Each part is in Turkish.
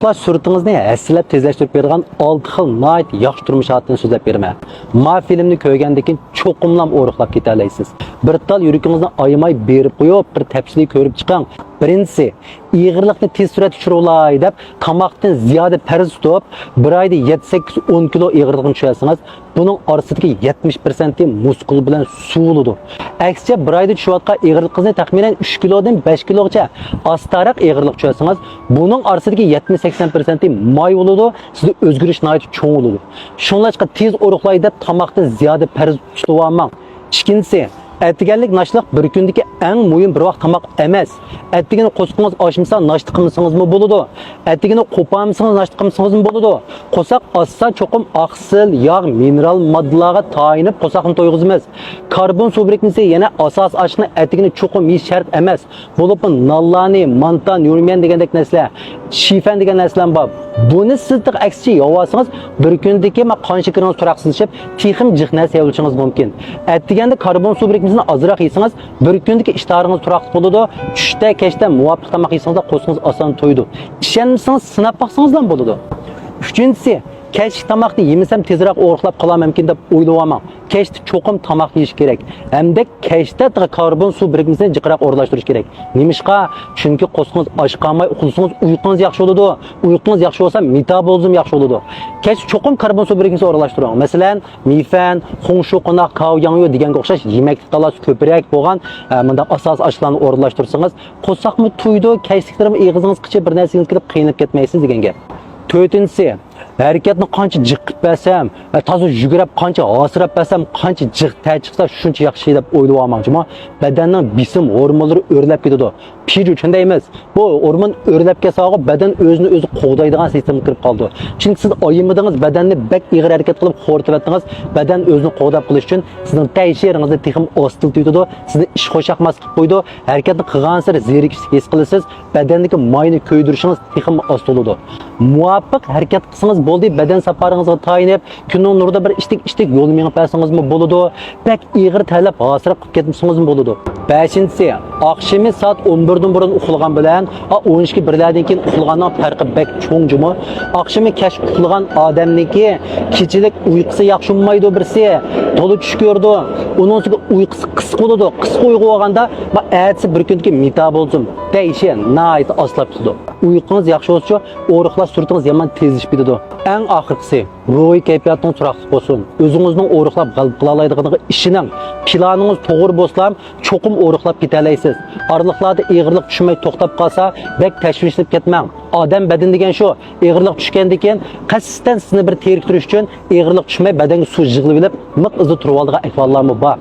Uxlash sur'atingizni aslab tezlashtirib bergan 6 xil nihoyat yaxshi turmush odatini so'zlab beraman. Ma filmni ko'rgandan keyin cho'qimlam o'riqlab keta olasiz. Bir tal yuragingizni ayamay berib qo'yib, bir tafsili ko'rib chiqing. Birinchisi, ig'irlikni tez surat tushirolay deb tomoqdan ziyoda farz tutib, bir oyda 7-8-10 kilo ig'irlikni tushirsangiz, buning orasidagi 70% muskul bilan suvlidir. Aksicha bir oyda tushayotgan ig'irligingizni taxminan 3 kilodan 5 kilogacha astaroq ig'irlik tushirsangiz, buning orasidagi 70-80% may bo'ladi, sizda o'zgarish nihoyat cho'ng bo'ladi. Shunlashqa tez o'riqlay deb tomoqdan ziyoda farz tutib olmang. Ikkinchisi, Әттігенлік нашлық бір күндегі әң мұйын бір вақт тамақ әмәс. Әттігені қосқыңыз ашымса, нашты қымсыңыз мұ болуды. Әттігені қопамсыңыз, нашты қымсыңыз мұ болуды. Қосақ асса чоқым ақсыл, яғ, минерал маддылаға тайынып қосақын тойғызымыз. Карбон су бірекмесе, ене асас ашыны әттігені чоқым еш шәрт әмәс. Болып налланы, мантан, юрмен дегендек нәсілі, шифен деген нәсілен бап. Бұны сіздік әксіче явасыңыз, бір күндегі қан шекеріңіз тұрақсызшып, тихім жиқнәс явылшыңыз мүмкін. Әттігенді карбон су бірекмесini azırak yiysanız, bir gündeki iştahınız turaksız boludu, düşte, keşte, muvaffaq tamaq yiysanız da qo'sqingiz asan to'ydu. İşenmişsiniz, sınab baqsangiz da boludu. Üçüncüsü, kechki tamoqni yemasam tezroq o'riqlab qolamamkin deb o'ylayapman. Kechda cho'qim tamoq yeyish kerak. Hamda kechda karbon suv birikmasini jiqroq o'rlashtirish kerak. Nemishqa? Chunki qo'sqingiz och qolmay uxlasangiz uyqungiz yaxshi bo'ladi. Uyqungiz yaxshi bo'lsa metabolizm yaxshi bo'ladi. Kech cho'qim karbon suv birikmasini o'rlashtiring. Masalan, mifan, xongshu qo'noq, kaoyangyo deganga o'xshash yemaklik talasi ko'proq bo'lgan bunda asos ashlarni o'rlashtirsangiz, qo'saqmi to'ydi, kechliklarmi eg'izingiz qichib bir narsangiz kirib qiynab ketmaysiz degan gap. To'rtinchisi, harekatni qancha jiqib basam, toza yugurib qancha asrab basam, qancha jiq ta chiqsa shuncha yaxshi deb o'ylayapman. Badanning bisim hormonlari o'rlab ketadi. Piri shunday emas. Bu hormon o'rlab ketsa, badan o'zini o'zi qo'g'daydigan sistemga kirib qoldi. Chunki siz oyimidingiz badanni bak ig'ir harakat qilib xo'rtibatdingiz, badan o'zini qo'g'dab qilish uchun sizning taysheringizni texim ostil tuydi, sizni ish xo'shaqmas qilib qo'ydi. Harakatni qilgan sari zerikish his qilasiz, badandagi mayni ko'ydirishingiz texim ostil bo'ladi. Muvaffaq harakat qilsangiz bo'ldi, badan safaringizga tayinib, kunning nurida bir ishtik yo'l mengib basingizmi bo'ladi. Bak ig'ir talab hosirab qilib ketmisingizmi bo'ladi. 5-si, oqshimi soat 11dan burun uxlagan bilan 12 birlardan keyin uxlaganning farqi bak cho'ngmi. Oqshimi kash uxlagan odamniki kechilik uyqusi yaxshi bo'lmaydi birsi, to'la tush ko'rdi. Uning ustiga uyqusi qisqa bo'ladi. Qisqa uyqu olganda va ertasi bir kundagi metabolizm deyshi nihoyat oslab turadi. Uyqunuz yaxshi bo'lsa, o'riqlash sur'atingiz yomon tezlashib ketadi. Eng oxirgisi, ruhiy kayfiyatingiz turaqsiz bo'lsin. O'zingizning o'riqlab g'alib qila oladigan ishining planingiz to'g'ri bo'lsa, cho'qim o'riqlab keta olasiz. Orliqlarda ig'irlik tushmay to'xtab qolsa, bek tashvishlanib ketmang. Odam badan degan shu, ig'irlik tushgandan keyin qasddan sizni bir teriktirish uchun ig'irlik tushmay badanga suv yig'ilib olib, miq izi turib oladigan ahvollarmi bor.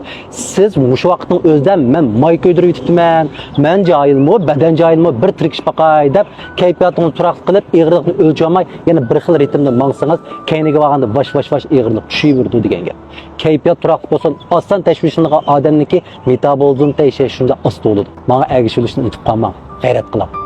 Siz shu vaqtning o'zida men may ko'ydirib yutibman, men joyilmi, badan joyilmi bir tirikish baqay deb kayfiyatingizni turaqsiz qilib, ig'irlikni o'lchamay, yana bir xil ritmda mangsangiz, keyniga borganda vash ig'irlik tushaverdi degan gap. Kayfiyat turaqsiz bo'lsa, ostan tashvishlangan odamniki metabolizm tayshi shunda ost bo'ladi. Menga ergishilishni unutib qolmang. G'ayrat qiling.